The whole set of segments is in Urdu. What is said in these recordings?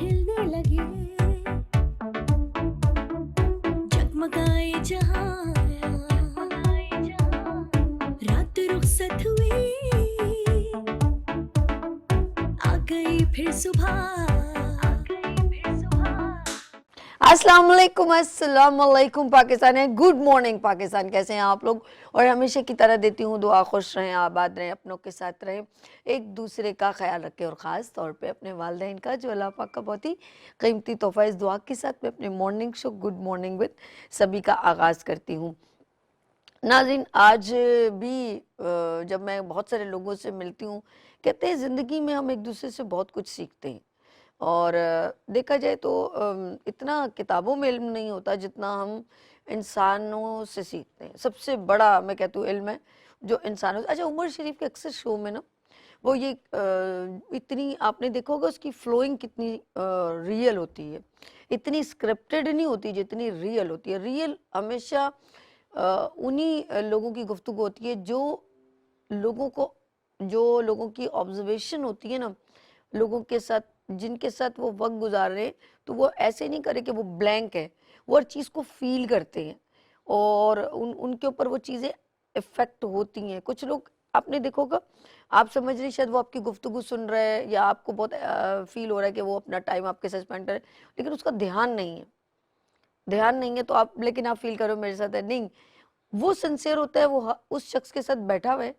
ہلنے لگے جگمگائے جہاں رات رخصت ہوئی آ گئی پھر صبح السلام علیکم پاکستان ہے. Good morning Pakistan. کیسے ہیں آپ لوگ؟ اور ہمیشہ کی طرح دیتی ہوں دعا. خوش رہیں, آباد رہیں, اپنوں کے ساتھ رہیں, ایک دوسرے کا خیال رکھیں, اور خاص طور پہ اپنے والدین کا جو اللہ پاک کا بہت ہی قیمتی تحفہ. اس دعا کے ساتھ میں اپنے morning show good morning with سبھی کا آغاز کرتی ہوں. ناظرین, آج بھی جب میں بہت سارے لوگوں سے ملتی ہوں, کہتے ہیں زندگی میں ہم ایک دوسرے سے بہت کچھ سیکھتے ہیں, اور دیکھا جائے تو اتنا کتابوں میں علم نہیں ہوتا جتنا ہم انسانوں سے سیکھتے ہیں. سب سے بڑا میں کہتی ہوں علم ہے جو انسانوں سے. اچھا, عمر شریف کے اکثر شو میں نا وہ یہ اتنی آپ نے دیکھا ہوگا اس کی فلوئنگ کتنی ریئل ہوتی ہے, اتنی اسکرپٹڈ نہیں ہوتی جتنی ریئل ہوتی ہے. ریئل ہمیشہ انہی لوگوں کی گفتگو ہوتی ہے جو لوگوں کی آبزرویشن ہوتی ہے نا, لوگوں کے ساتھ جن کے ساتھ وہ وقت گزار رہے ہیں, تو وہ ایسے نہیں کرے کہ وہ بلینک ہے, وہ ہر چیز کو فیل کرتے ہیں اور ان کے اوپر وہ چیزیں افیکٹ ہوتی ہیں. کچھ لوگ آپ نے دیکھو گا, آپ سمجھ رہی شاید وہ آپ کی گفتگو سن رہے ہیں یا آپ کو بہت فیل ہو رہا ہے کہ وہ اپنا ٹائم آپ کے ساتھ اسپینڈ کرے, لیکن اس کا دھیان نہیں ہے تو آپ, لیکن آپ فیل کرو میرے ساتھ ہے. نہیں, وہ سنسیئر ہوتا ہے, وہ اس شخص کے ساتھ بیٹھا ہوا ہے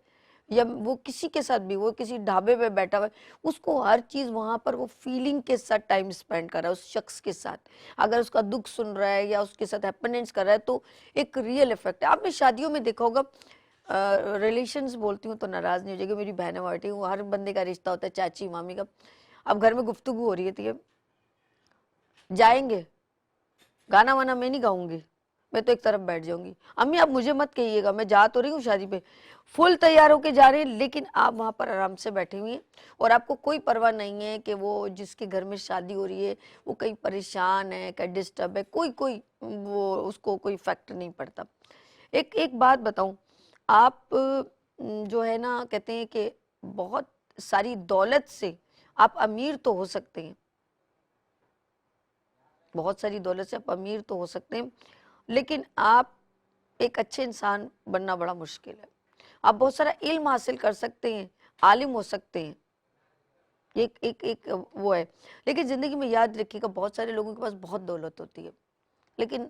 یا وہ کسی کے ساتھ بھی, وہ کسی ڈھابے پہ بیٹھا ہوا ہے, اس کو ہر چیز وہاں پر وہ فیلنگ کے ساتھ ٹائم اسپینڈ کر رہا ہے اس شخص کے ساتھ. اگر اس کا دکھ سن رہا ہے یا اس کے ساتھ ہیپننس کر رہا ہے تو ایک ریئل افیکٹ ہے. آپ نے شادیوں میں دیکھا ہوگا, ریلیشنز بولتی ہوں تو ناراض نہیں ہو جائے گی, میری بہنیں بیٹھی ہوں, ہر بندے کا رشتہ ہوتا ہے, چاچی مامی کا. اب گھر میں گفتگو ہو رہی ہے, جائیں گے گانا وانا میں نہیں گاؤں گی, میں تو ایک طرف بیٹھ جاؤں گی. امی آپ مجھے مت کہیے گا, میں جا تو رہی ہوں شادی پہ, فل تیار ہو کے جا رہے ہیں, لیکن آپ وہاں پر آرام سے بیٹھے ہوئے ہیں اور آپ کو کوئی پرواہ نہیں ہے کہ وہ جس کے گھر میں شادی ہو رہی ہے وہ کہیں پریشان ہے, کہیں ڈسٹرب ہے, کوئی وہ اس کو کوئی فیکٹ نہیں پڑتا. ایک بات بتاؤں, آپ جو ہے نا کہتے ہیں کہ بہت ساری دولت سے آپ امیر تو ہو سکتے ہیں, بہت ساری دولت سے آپ امیر تو ہو سکتے ہیں, لیکن آپ ایک اچھے انسان بننا بڑا مشکل ہے. آپ بہت سارا علم حاصل کر سکتے ہیں, عالم ہو سکتے ہیں, ایک وہ ہے, لیکن زندگی میں یاد رکھیے گا بہت سارے لوگوں کے پاس بہت دولت ہوتی ہے لیکن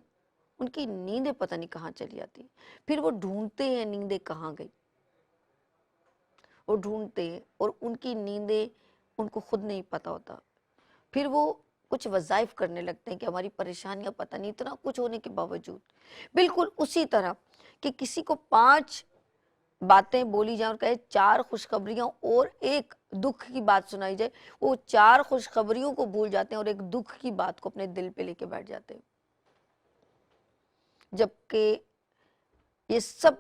ان کی نیندیں پتہ نہیں کہاں چلی جاتی. پھر وہ ڈھونڈتے ہیں نیندیں کہاں گئی, وہ ڈھونڈتے ہیں اور ان کی نیندیں ان کو خود نہیں پتہ ہوتا. پھر وہ کچھ وظائف کرنے لگتے ہیں کہ ہماری پریشانیاں پتہ نہیں, اتنا کچھ ہونے کے باوجود. بالکل اسی طرح کہ کسی کو 5 باتیں بولی جائیں اور کہے 4 خوشخبریاں اور ایک دکھ کی بات سنائی جائے, وہ 4 خوشخبریوں کو بھول جاتے ہیں اور ایک دکھ کی بات کو اپنے دل پہ لے کے بیٹھ جاتے ہیں. جبکہ یہ سب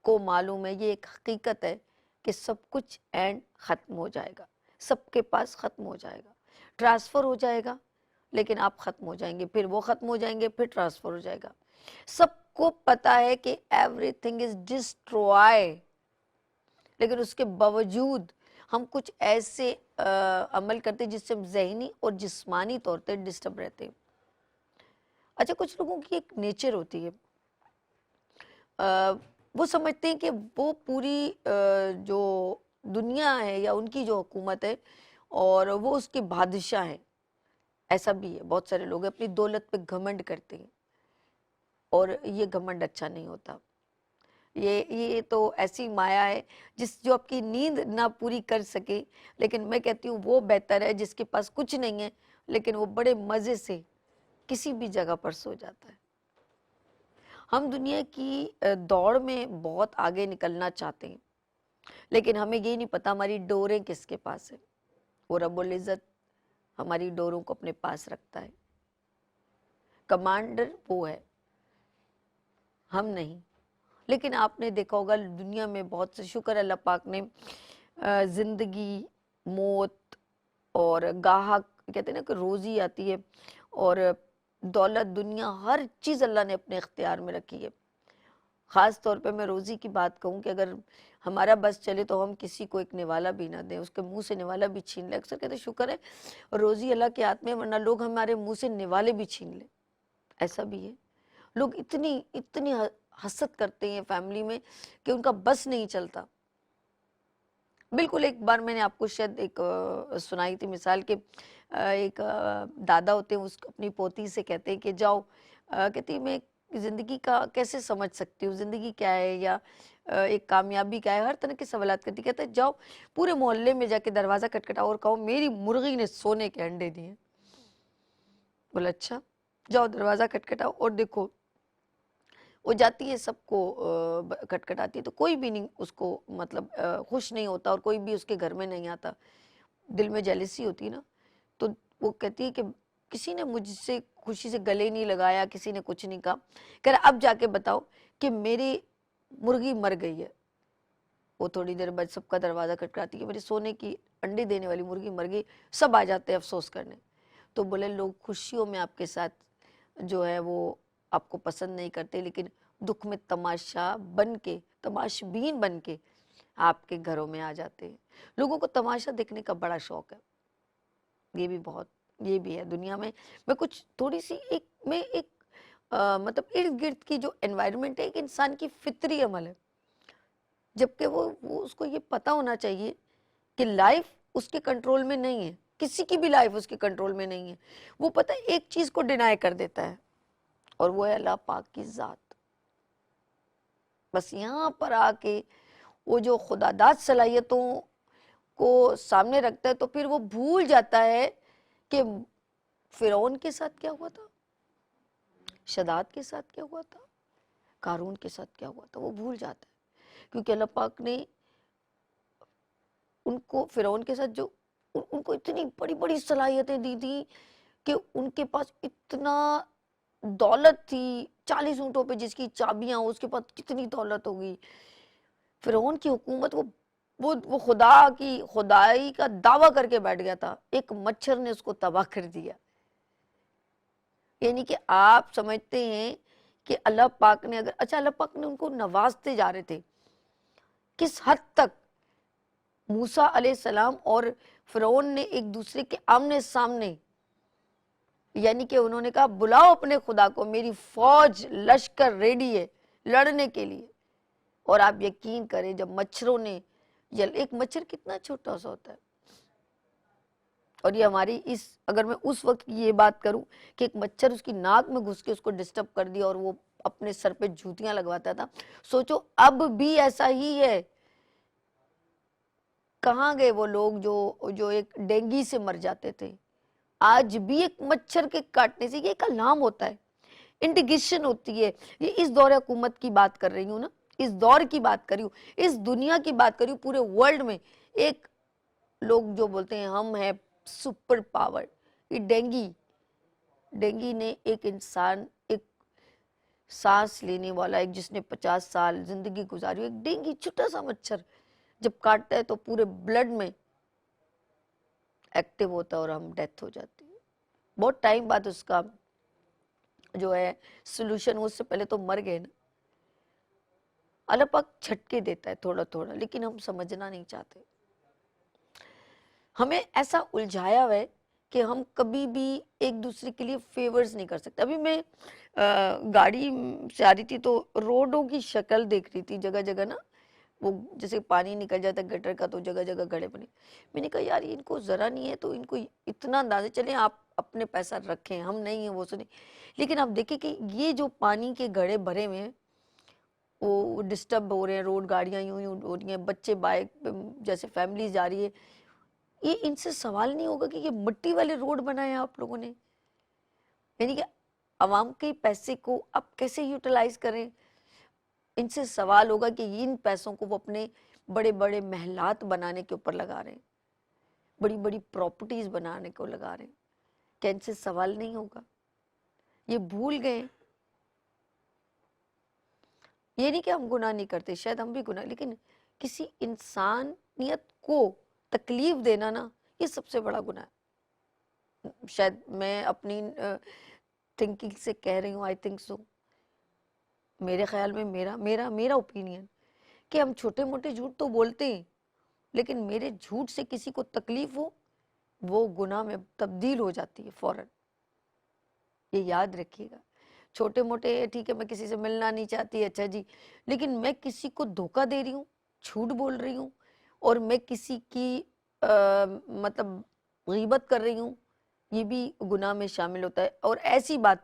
کو معلوم ہے, یہ ایک حقیقت ہے کہ سب کچھ اینڈ ختم ہو جائے گا, سب کے پاس ختم ہو جائے گا, ٹرانسفر ہو جائے گا, لیکن آپ ختم ہو جائیں گے, پھر وہ ختم ہو جائیں گے, پھر ٹرانسفر ہو جائے گا. سب کو پتا ہے کہ ایوری تھنگ از ڈسٹرائے, لیکن اس کے باوجود ہم کچھ ایسے عمل کرتے جس سے ہم ذہنی اور جسمانی طور پہ ڈسٹرب رہتے ہیں. اچھا, کچھ لوگوں کی ایک نیچر ہوتی ہے, وہ سمجھتے ہیں کہ وہ پوری جو دنیا ہے یا ان کی جو حکومت ہے اور وہ اس کے بادشاہ ہیں. ایسا بھی ہے, بہت سارے لوگ اپنی دولت پہ گھمنڈ کرتے ہیں, اور یہ گھمنڈ اچھا نہیں ہوتا. یہ تو ایسی مایا ہے جو آپ کی نیند نہ پوری کر سکے, لیکن میں کہتی ہوں وہ بہتر ہے جس کے پاس کچھ نہیں ہے لیکن وہ بڑے مزے سے کسی بھی جگہ پر سو جاتا ہے. ہم دنیا کی دوڑ میں بہت آگے نکلنا چاہتے ہیں, لیکن ہمیں یہ نہیں پتا ہماری ڈوریں کس کے پاس ہیں. وہ رب العزت ہماری ڈوروں کو اپنے پاس رکھتا ہے, کمانڈر وہ ہے, ہم نہیں. لیکن آپ نے دیکھا ہوگا دنیا میں بہت سے, شکر اللہ پاک نے زندگی, موت اور گاہک, کہتے ہیں نا کہ روزی آتی ہے اور دولت, دنیا, ہر چیز اللہ نے اپنے اختیار میں رکھی ہے. خاص طور پہ میں روزی کی بات کہوں کہ اگر ہمارا بس چلے تو ہم کسی کو ایک نوالا بھی نہ دیں، اس کے منہ سے نوالا بھی چھین لیں. اکثر کہتے ہیں شکر ہے روزی اللہ کے ہاتھ میں، ورنہ لوگ ہمارے منہ سے نوالے بھی چھین لیں. ایسا بھی ہے. لوگ اتنی حسد کرتے ہیں فیملی میں کہ ان کا بس نہیں چلتا. بالکل ایک بار میں نے آپ کو شاید ایک سنائی تھی مثال کہ ایک دادا ہوتے ہیں، اس اپنی پوتی سے کہتے ہیں کہ جاؤ، کہتی میں زندگی کا کیسے سمجھ سکتی ہوں، زندگی کیا ہے یا ایک کامیابی کیا ہے، ہر طرح کے سوالات کرتی. کہتے جاؤ پورے محلے میں جا کے دروازہ کھٹکھٹاؤ اور کہو میری مرغی نے سونے کے انڈے دیے. بولا اچھا، جاؤ دروازہ کھٹکھٹاؤ اور دیکھو. وہ جاتی ہے، سب کو کھٹکھٹاتی ہے تو کوئی بھی نہیں اس کو مطلب خوش نہیں ہوتا اور کوئی بھی اس کے گھر میں نہیں آتا. دل میں جیلسی ہوتی نا، تو وہ کہتی ہے کہ کسی نے مجھ سے خوشی سے گلے نہیں لگایا، کسی نے کچھ نہیں کہا. کہہ رہا اب جا کے بتاؤ کہ میری مرغی مر گئی ہے. وہ تھوڑی دیر بعد سب کا دروازہ کھٹکھٹاتی ہے، میری سونے کی انڈے دینے والی مرغی مر گئی. سب آ جاتے ہیں افسوس کرنے. تو بولے لوگ خوشیوں میں آپ کے ساتھ جو ہے وہ آپ کو پسند نہیں کرتے، لیکن دکھ میں تماشا بن کے، تماشبین بن کے آپ کے گھروں میں آ جاتے ہیں. لوگوں کو تماشا دیکھنے کا بڑا شوق ہے. یہ بھی ہے دنیا میں. میں کچھ تھوڑی سی ایک مطلب ارد گرد کی جو انوائرمنٹ ہے ایک انسان کی فطری عمل ہے، جبکہ وہ اس کو یہ پتا ہونا چاہیے کہ لائف اس کے کنٹرول میں نہیں ہے، کسی کی بھی لائف اس کے کنٹرول میں نہیں ہے. وہ پتہ ایک چیز کو ڈینائی کر دیتا ہے اور وہ ہے اللہ پاک کی ذات. بس یہاں پر آ کے وہ جو خدا داد صلاحیتوں کو سامنے رکھتا ہے تو پھر وہ بھول جاتا ہے کہ فرعون کے ساتھ کیا ہوا تھا، شداد کے ساتھ کیا ہوا تھا، قارون کے ساتھ کیا ہوا تھا. وہ بھول جاتا ہے کیونکہ اللہ پاک نے ان کو فرعون کے ساتھ جو ان کو اتنی بڑی بڑی صلاحیتیں دی تھی کہ ان کے پاس اتنا دولت تھی، 40 اونٹوں پہ جس کی چابیاں اس کے پاس کتنی دولت ہوگی. فرعون کی حکومت وہ خدا کی خدائی کا دعویٰ کر کے بیٹھ گیا تھا، ایک مچھر نے اس کو تباہ کر دیا. یعنی کہ آپ سمجھتے ہیں کہ اللہ پاک نے اچھا اللہ پاک نے ان کو نوازتے جا رہے تھے. کس حد تک موسیٰ علیہ السلام اور فرعون نے ایک دوسرے کے آمنے سامنے، یعنی کہ انہوں نے کہا بلاؤ اپنے خدا کو، میری فوج لشکر ریڈی ہے لڑنے کے لیے. اور آپ یقین کریں جب مچھروں نے، ایک مچھر کتنا چھوٹا سا ہوتا ہے، اور یہ ہماری اگر میں اس وقت کی یہ بات کروں کہ ایک مچھر اس کی ناک میں گھس کے اس کو ڈسٹرب کر دیا اور وہ اپنے سر پہ جوتیاں لگواتا تھا. سوچو اب بھی ایسا ہی ہے. کہاں گئے وہ لوگ جو ایک ڈینگی سے مر جاتے تھے؟ آج بھی ایک مچھر کے کاٹنے سے، یہ ایک الارم ہوتا ہے، انڈیکیشن ہوتی ہے. یہ اس دور حکومت کی بات کر رہی ہوں نا، اس دور کی بات کر رہی ہوں، اس دنیا کی بات کر رہی ہوں. پورے ورلڈ میں ایک لوگ جو بولتے ہیں ہم ہیں سپر پاور، یہ ڈینگی نے ایک انسان، ایک سانس لینے والا، ایک جس نے 50 سال زندگی گزاری، ایک ڈینگی چھوٹا سا مچھر جب کاٹتا ہے تو پورے بلڈ میں ایکٹیو ہوتا ہے اور ہم ڈیتھ ہو جاتی ہے. بہت ٹائم بعد اس کا جو ہے سلوشن، اس سے پہلے تو مر گئے نا. اللہ پاک جھٹکے دیتا ہے تھوڑا تھوڑا، لیکن ہم سمجھنا نہیں چاہتے. ہمیں ایسا الجھایا ہوا ہے کہ ہم کبھی بھی ایک دوسرے کے لیے فیورز نہیں کر سکتے. ابھی میں گاڑی سے آ رہی تھی تو روڈوں کی شکل دیکھ رہی تھی، جگہ جگہ نا وہ جیسے پانی نکل جاتا ہے گٹر کا تو جگہ جگہ گڑھے بنے. میں نے کہا یار ان کو ذرا نہیں ہے تو ان کو اتنا اندازے، چلیں آپ اپنے پیسہ رکھیں، ہم نہیں ہیں وہ سنیں، لیکن آپ دیکھیں کہ یہ جو پانی کے گڑھے بھرے ہوئے ہیں وہ ڈسٹرب ہو رہے ہیں، روڈ گاڑیاں یوں ہو رہی ہیں، بچے بائک جیسے فیملی جا رہی ہے. یہ ان سے سوال نہیں ہوگا کہ یہ مٹی والے روڈ بنائے آپ لوگوں نے؟ یعنی کہ عوام کے پیسے کو آپ کیسے یوٹیلائز کریں؟ ان سے سوال ہوگا کہ ان پیسوں کو وہ اپنے بڑے بڑے محلات بنانے کے اوپر لگا رہے ہیں، بڑی بڑی پراپرٹیز بنانے کو لگا رہے ہیں. کیا ان سے سوال نہیں ہوگا؟ یہ بھول گئے. یہ نہیں کہ ہم گناہ نہیں کرتے، شاید ہم بھی گناہ، لیکن کسی انسانیت کو تکلیف دینا نا، یہ سب سے بڑا گناہ ہے. شاید میں اپنی تھنکنگ سے کہہ رہی ہوں، آئی تھنک سو. میرے خیال میں میرا اوپینین کہ ہم چھوٹے موٹے جھوٹ تو بولتے ہیں، لیکن میرے جھوٹ سے کسی کو تکلیف ہو وہ گناہ میں تبدیل ہو جاتی ہے فوراً. یہ یاد رکھیے گا. چھوٹے موٹے ٹھیک ہے، میں کسی سے ملنا نہیں چاہتی، اچھا جی، لیکن میں کسی کو دھوکہ دے رہی ہوں، جھوٹ بول رہی ہوں، اور میں کسی کی مطلب غیبت کر رہی ہوں، یہ بھی گناہ میں شامل ہوتا ہے. اور ایسی بات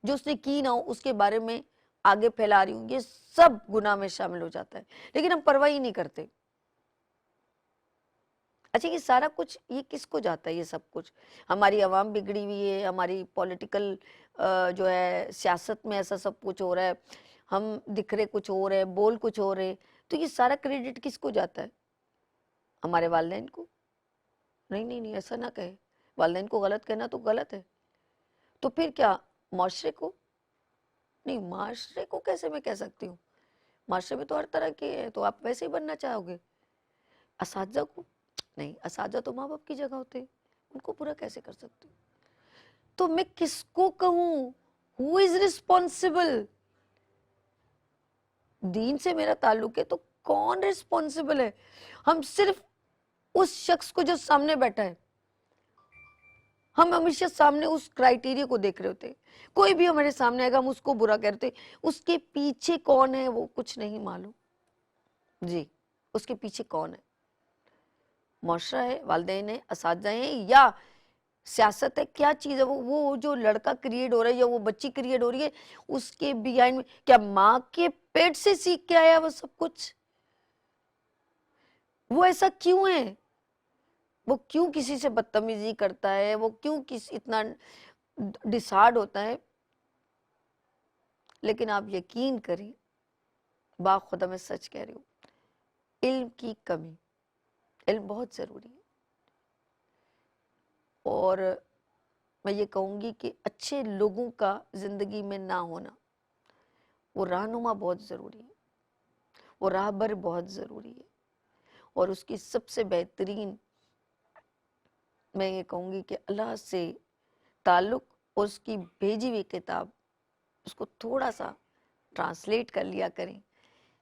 جو اس نے کی نہ ہو اس کے بارے میں آگے پھیلا رہی ہوں، یہ سب گناہ میں شامل ہو جاتا ہے، لیکن ہم پرواہ ہی نہیں کرتے. اچھا یہ سارا کچھ یہ کس کو جاتا ہے؟ یہ سب کچھ ہماری عوام بگڑی ہوئی ہے، ہماری پولیٹیکل جو ہے سیاست میں ایسا سب کچھ ہو رہا ہے، ہم دکھ رہے کچھ ہو رہے، بول کچھ ہو رہے، تو یہ سارا کریڈٹ کس کو جاتا ہے؟ ہمارے والدین کو؟ نہیں نہیں نہیں، ایسا نہ کہے. والدین کو غلط کہنا تو غلط ہے. تو پھر کیا معاشرے کو؟ نہیں، معاشرے کو کیسے میں کہہ سکتی ہوں؟ معاشرے میں تو ہر طرح کے ہیں، تو آپ ویسے ہی بننا چاہو گے. اساتذہ کو؟ نہیں، اساتذہ تو ماں باپ کی جگہ ہوتے ہیں، ان کو برا کیسے کر سکتے ہو؟ تو میں کس کو کہوں؟ ہو از ریسپونسبل؟ دین سے میرا تعلق ہے تو کون ریسپونسبل ہے؟ ہم صرف اس شخص کو جو سامنے بیٹھا ہے، ہم ہمیشہ سامنے اس کرائیٹیریا کو دیکھ رہے ہوتے ہیں. کوئی بھی ہمارے سامنے آئے گا ہم اس کو برا کرتے، اس کے پیچھے کون ہے وہ کچھ نہیں معلوم. جی، اس کے پیچھے کون ہے؟ معاشرہ ہے، والدین ہیں، اساتذہ ہیں، یا سیاست ہے؟ کیا چیز ہے وہ جو لڑکا کریٹ ہو رہا ہے یا وہ بچی کریٹ ہو رہی ہے، اس کے بیہائنڈ میں کیا ماں کے پیٹ سے سیکھ کے آیا وہ سب کچھ؟ وہ ایسا کیوں ہے؟ وہ کیوں کسی سے بدتمیزی کرتا ہے؟ وہ کیوں اتنا ڈسہارڈ ہوتا ہے؟ لیکن آپ یقین کریں، با خدا میں سچ کہہ رہی ہوں، علم کی کمی. علم بہت ضروری ہے، اور میں یہ کہوں گی کہ اچھے لوگوں کا زندگی میں نہ ہونا، وہ رہنما بہت ضروری ہے، وہ راہبر بہت ضروری ہے. اور اس کی سب سے بہترین میں یہ کہوں گی کہ اللہ سے تعلق اور اس کی بھیجی ہوئی کتاب، اس کو تھوڑا سا ٹرانسلیٹ کر لیا کریں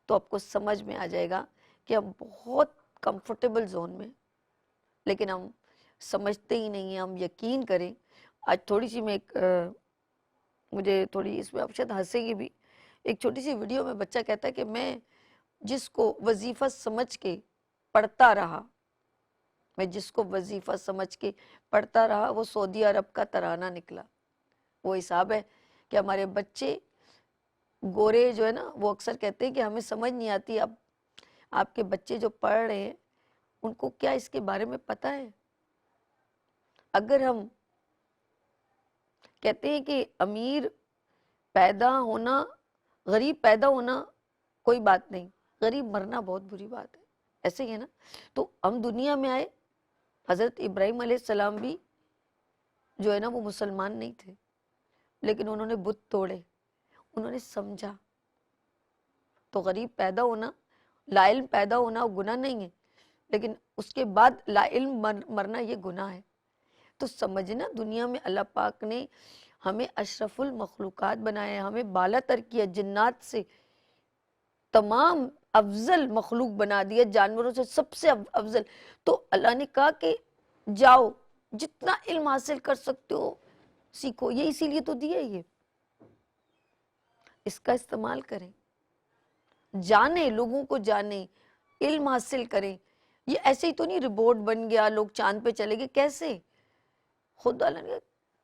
تو آپ کو سمجھ میں آ جائے گا کہ ہم بہت کمفرٹیبل زون میں، لیکن ہم سمجھتے ہی نہیں ہیں. ہم یقین کریں، آج تھوڑی سی میں مجھے تھوڑی اس میں آپ شاید ہنسیں گے بھی، ایک چھوٹی سی ویڈیو میں بچہ کہتا ہے کہ میں جس کو وظیفہ سمجھ کے پڑھتا رہا، میں جس کو وظیفہ سمجھ کے پڑھتا رہا وہ سعودی عرب کا ترانہ نکلا. وہ حساب ہے کہ ہمارے بچے گورے جو ہے نا، وہ اکثر کہتے ہیں کہ ہمیں سمجھ نہیں آتی، اب آپ کے بچے جو پڑھ رہے ہیں ان کو کیا اس کے بارے میں پتہ ہے؟ اگر ہم کہتے ہیں کہ امیر پیدا ہونا، غریب پیدا ہونا کوئی بات نہیں، غریب مرنا بہت بری بات ہے، ایسے ہی ہے نا. تو ہم دنیا میں آئے، حضرت ابراہیم علیہ السلام بھی جو ہے نا وہ مسلمان نہیں تھے، لیکن انہوں نے بت توڑے، انہوں نے سمجھا. تو غریب پیدا ہونا، لا علم پیدا ہونا وہ گناہ نہیں ہے، لیکن اس کے بعد لا علم مرنا یہ گناہ ہے. تو سمجھنا، دنیا میں اللہ پاک نے ہمیں اشرف المخلوقات بنایا، ہمیں بالا تر کیا، جنات سے تمام افضل مخلوق بنا دیا، جانوروں سے سب سے افضل. تو اللہ نے کہا کہ جاؤ جتنا علم حاصل کر سکتے ہو سیکھو، یہ اسی لیے تو دیا، یہ اس کا استعمال کریں، جانیں، لوگوں کو جانیں، علم حاصل کریں. یہ ایسے ہی تو نہیں ربورٹ بن گیا لوگ چاند پہ چلے گئے، کیسے؟ خود اللہ نے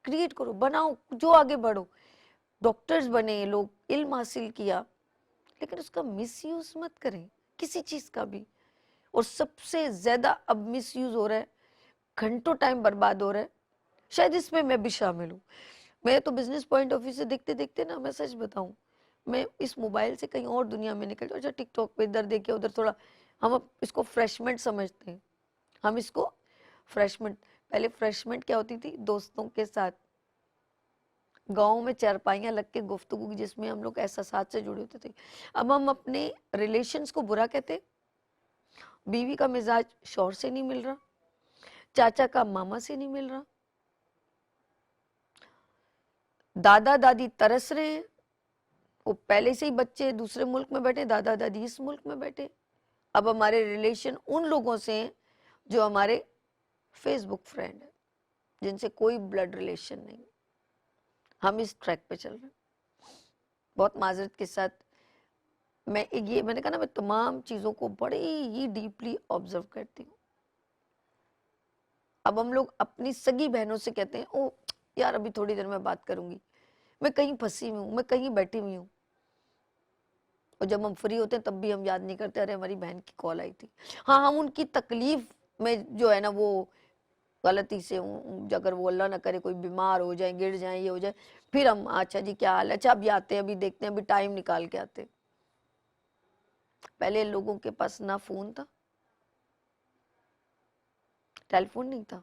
کریٹ کرو، بناؤ، جو آگے بڑھو. ڈاکٹرز بنے لوگ، علم حاصل کیا، لیکن اس کا مس یوز مت کریں کسی چیز کا بھی. اور سب سے زیادہ اب مس یوز ہو رہا ہے، گھنٹوں ٹائم برباد ہو رہا ہے، شاید اس میں میں بھی شامل ہوں. میں تو بزنس پوائنٹ آف ویو سے دیکھتے دیکھتے نا، میں سچ بتاؤں، میں اس موبائل سے کہیں اور دنیا میں نکل جاؤں. اچھا ٹک ٹاک پہ ادھر دیکھے ادھر تھوڑا، ہم اب اس کو فریشمنٹ سمجھتے ہیں، ہم اس کو فریشمنٹ. پہلے فریشمنٹ کیا ہوتی تھی؟ دوستوں کے ساتھ گاؤں میں چارپائیاں لگ کے گفتگو، جس میں ہم لوگ احساسات سے جڑے ہوتے تھے. اب ہم اپنے ریلیشنز کو برا کہتے، بیوی کا مزاج شوہر سے نہیں مل رہا، چاچا کا ماما سے نہیں مل رہا، دادا دادی ترس رہے ہیں، وہ پہلے سے ہی بچے دوسرے ملک میں بیٹھے, دادا دادی اس ملک میں بیٹھے. اب ہمارے ریلیشن ان لوگوں سے ہیں جو ہمارے فیس بک فرینڈ ہیں, جن سے کوئی بلڈ ریلیشن نہیں. ہم اس ٹریک پہ چل رہے ہیں. بہت معذرت کے ساتھ میں نے کہا نا, میں تمام چیزوں کو بڑی ہی ڈیپلی آبزرو کرتی ہوں. اب ہم لوگ اپنی سگی بہنوں سے کہتے ہیں او یار ابھی تھوڑی دیر میں بات کروں گی, میں کہیں پھنسی ہوئی ہوں, میں کہیں بیٹھی ہوئی ہوں. اور جب ہم فری ہوتے ہیں تب بھی ہم یاد نہیں کرتے ارے ہماری بہن کی کال آئی تھی. ہاں, ہم ان کی تکلیف میں جو ہے نا وہ غلطی سے اگر وہ اللہ نہ کرے کوئی بیمار ہو جائیں, گر جائیں, یہ ہو جائے, پھر ہم اچھا جی کیا حال ہے, اچھا ابھی آتے ہیں, ابھی دیکھتے ہیں, ابھی ٹائم نکال کے آتے ہیں. پہلے لوگوں کے پاس نہ فون تھا, ٹیلی فون نہیں تھا.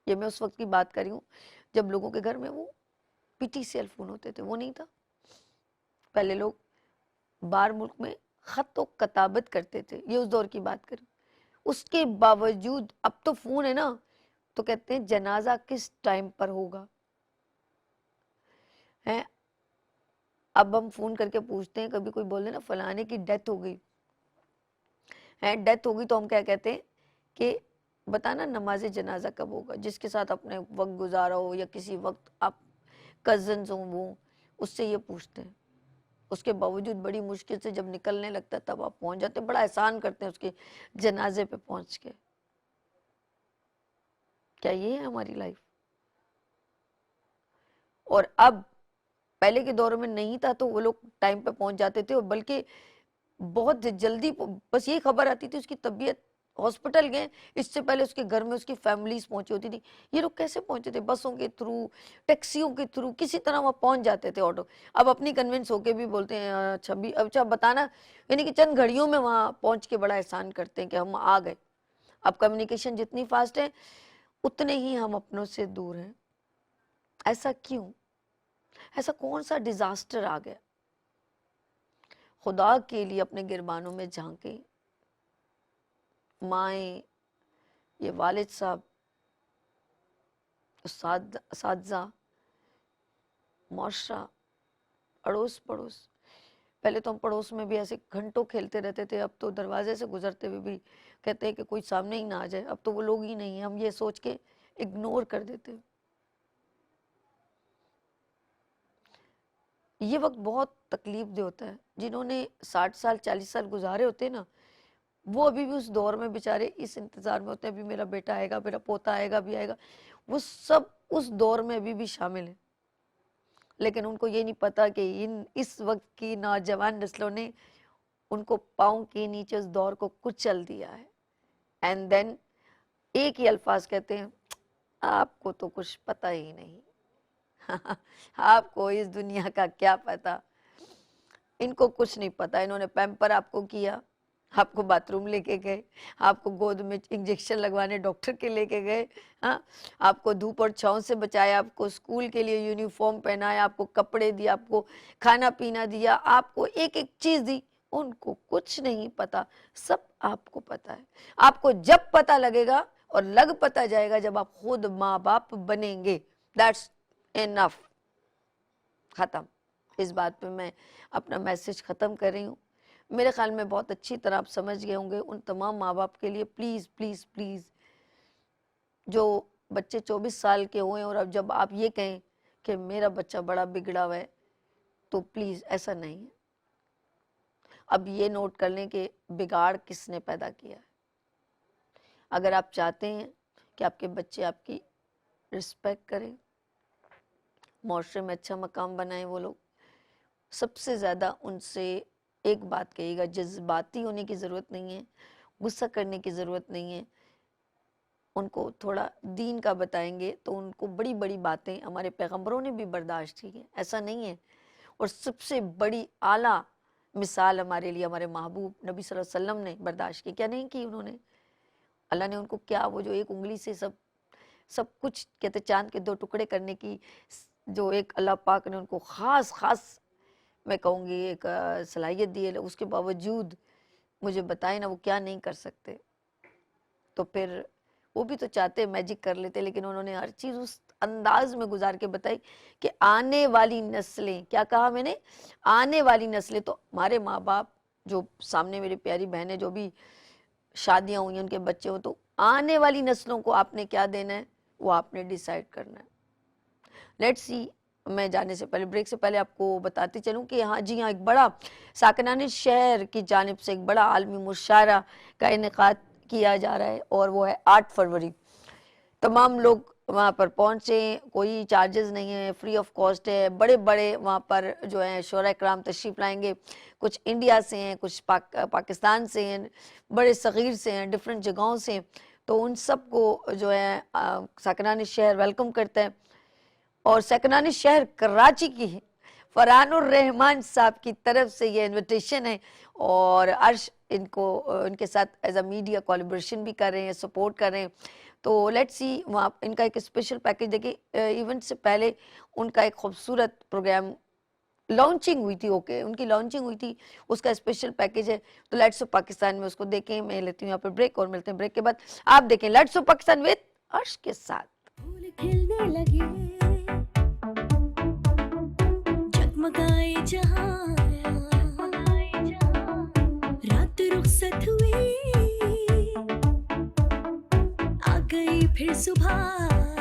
یہ میں اس وقت کی بات کر رہی ہوں جب لوگوں کے گھر میں وہ پی ٹی سیل فون ہوتے تھے, وہ نہیں تھا. پہلے لوگ باہر ملک میں خط و کتابت کرتے تھے, یہ اس دور کی بات کریں. اس کے باوجود اب تو فون ہے نا, تو کہتے ہیں جنازہ کس ٹائم پر ہوگا ہے. اب ہم فون کر کے پوچھتے ہیں, کبھی کوئی بول دے نا فلانے کی ڈیتھ ہو گئی ہے, ڈیتھ ہوگی, تو ہم کیا کہتے ہیں کہ بتانا نماز جنازہ کب ہوگا. جس کے ساتھ اپنے وقت گزارا ہو یا کسی وقت آپ کزنز ہوں وہ, اس سے یہ پوچھتے ہیں. اس کے باوجود بڑی مشکل سے جب نکلنے لگتا ہے تب آپ پہنچ جاتے ہیں, بڑا احسان کرتے ہیں اس کے جنازے پہ پہنچ کے. کیا یہ ہے ہماری لائف؟ اور اب پہلے کے دور میں نہیں تھا تو وہ لوگ ٹائم پہ پہنچ جاتے تھے, اور بلکہ بہت جلدی, بس یہ خبر آتی تھی اس کی طبیعت, ہاسپٹل گئے, اس سے پہلے اس کے گھر میں اس کی فیملیز پہنچی ہوتی تھی. یہ لوگ کیسے پہنچے تھے؟ بسوں کے تھرو, ٹیکسیوں کے تھرو, کسی طرح وہ پہنچ جاتے تھے, آٹو. اب اپنی کنونس ہو کے بھی بولتے ہیں اچھا بتانا, یعنی کہ چند گھڑیوں میں وہاں پہنچ کے بڑا احسان کرتے ہیں کہ ہم آ گئے. اب کمیونیکیشن جتنی فاسٹ ہے اتنے ہی ہم اپنوں سے دور ہیں. ایسا کیوں؟ ایسا کون سا ڈیزاسٹر آ گیا؟ خدا کے لیے اپنے گربانوں میں جھانکیں. مائیں, یہ والد صاحب, اساتذہ, معاشرہ, اڑوس پڑوس. پہلے تو ہم پڑوس میں بھی ایسے گھنٹوں کھیلتے رہتے تھے, اب تو دروازے سے گزرتے ہوئے بھی کہتے ہیں کہ کوئی سامنے ہی نہ آ جائے. اب تو وہ لوگ ہی نہیں ہیں, ہم یہ سوچ کے اگنور کر دیتے ہیں. یہ وقت بہت تکلیف دہ ہوتا ہے. جنہوں نے 60 سال 40 سال گزارے ہوتے ہیں نا, وہ ابھی بھی اس دور میں بیچارے اس انتظار میں ہوتے ہیں ابھی میرا بیٹا آئے گا, میرا پوتا آئے گا, بھی آئے گا. وہ سب اس دور میں ابھی بھی شامل ہیں, لیکن ان کو یہ نہیں پتا کہ اس وقت کی نوجوان نسلوں نے ان کو پاؤں کے نیچے اس دور کو کچل دیا ہے. اینڈ دین ایک ہی الفاظ کہتے ہیں, آپ کو تو کچھ پتہ ہی نہیں, آپ کو اس دنیا کا کیا پتا. ان کو کچھ نہیں پتا. انہوں نے پیمپر آپ کو کیا, آپ کو باتھ روم لے کے گئے, آپ کو گود میں انجیکشن لگوانے ڈاکٹر کے لے کے گئے, ہاں, آپ کو دھوپ اور چھاؤں سے بچایا, آپ کو اسکول کے لیے یونیفارم پہنایا, آپ کو کپڑے دیا, آپ کو کھانا پینا دیا, آپ کو ایک ایک چیز دی. ان کو کچھ نہیں پتا, سب آپ کو پتا ہے. آپ کو جب پتا لگے گا اور لگ پتا جائے گا جب آپ خود ماں باپ بنیں گے. That's enough. ختم. اس بات پہ میں اپنا میسج ختم کر رہی ہوں. میرے خیال میں بہت اچھی طرح آپ سمجھ گئے ہوں گے. ان تمام ماں باپ کے لیے پلیز پلیز پلیز, جو بچے 24 سال کے ہوئے اور اب جب آپ یہ کہیں کہ میرا بچہ بڑا بگڑا ہوا ہے, تو پلیز ایسا نہیں ہے. اب یہ نوٹ کر لیں کہ بگاڑ کس نے پیدا کیا ہے. اگر آپ چاہتے ہیں کہ آپ کے بچے آپ کی رسپیکٹ کریں, معاشرے میں اچھا مقام بنائیں, وہ لوگ سب سے زیادہ ان سے ایک بات کہیے گا, جذباتی ہونے کی ضرورت نہیں ہے, غصہ کرنے کی ضرورت نہیں ہے. ان کو تھوڑا دین کا بتائیں گے تو ان کو بڑی بڑی باتیں ہمارے پیغمبروں نے بھی برداشت کی ہیں, ایسا نہیں ہے. اور سب سے بڑی اعلیٰ مثال ہمارے لیے ہمارے محبوب نبی صلی اللہ علیہ وسلم نے برداشت کی. کیا نہیں کی انہوں نے؟ اللہ نے ان کو کیا, وہ جو ایک انگلی سے سب کچھ کہتے چاند کے 2 ٹکڑے کرنے کی جو ایک اللہ پاک نے ان کو خاص میں کہوں گی ایک صلاحیت دی ہے, اس کے باوجود مجھے بتائیں نا وہ کیا نہیں کر سکتے. تو پھر وہ بھی تو چاہتے میجک کر لیتے، لیکن انہوں نے ہر چیز اس انداز میں گزار کے بتائی کہ آنے والی نسلیں، کیا کہا میں نے، آنے والی نسلیں، تو ہمارے ماں باپ جو سامنے میری پیاری بہنیں جو بھی شادیاں ہوئی ہیں ان کے بچے ہوں، تو آنے والی نسلوں کو آپ نے کیا دینا ہے وہ آپ نے ڈیسائیڈ کرنا ہے. Let see. میں جانے سے پہلے، بریک سے پہلے آپ کو بتاتی چلوں کہ ہاں جی ہاں، ایک بڑا ساکنان شہر کی جانب سے ایک بڑا عالمی مشاعرہ کا انعقاد کیا جا رہا ہے، اور وہ ہے 8 فروری. تمام لوگ وہاں پر پہنچیں، کوئی چارجز نہیں ہے، فری آف کاسٹ ہے. بڑے بڑے وہاں پر جو ہیں شعراء کرام تشریف لائیں گے، کچھ انڈیا سے ہیں، کچھ پاکستان سے ہیں، بڑے صغیر سے ہیں، ڈفرینٹ جگہوں سے ہیں. تو ان سب کو جو ہے ساکنان شہر ویلکم کرتا ہے. اور ساکنان شہر کراچی کی فرحان الرحمان صاحب کی طرف سے یہ انویٹیشن ہے، اور عرش ان کے ساتھ ایز اے میڈیا کولیبریشن بھی کر رہے ہیں، سپورٹ کر رہے ہیں. تو لیٹ سی. وہاں ان کا ایک اسپیشل پیکیج دیکھیں، ایونٹ سے پہلے ان کا ایک خوبصورت پروگرام لانچنگ ہوئی تھی، اوکے ان کی لانچنگ ہوئی تھی، اس کا اسپیشل پیکیج ہے. تو لیٹس آف پاکستان میں اس کو دیکھیں. میں لیتی ہوں یہاں پہ بریک، اور ملتے ہیں بریک کے بعد. آپ دیکھیں لیٹس آف پاکستان وتھ عرش کے ساتھ. پھول کھلنے لگے جگمگائے جہاں رات رخصت ہوئی آ گئی پھر صبح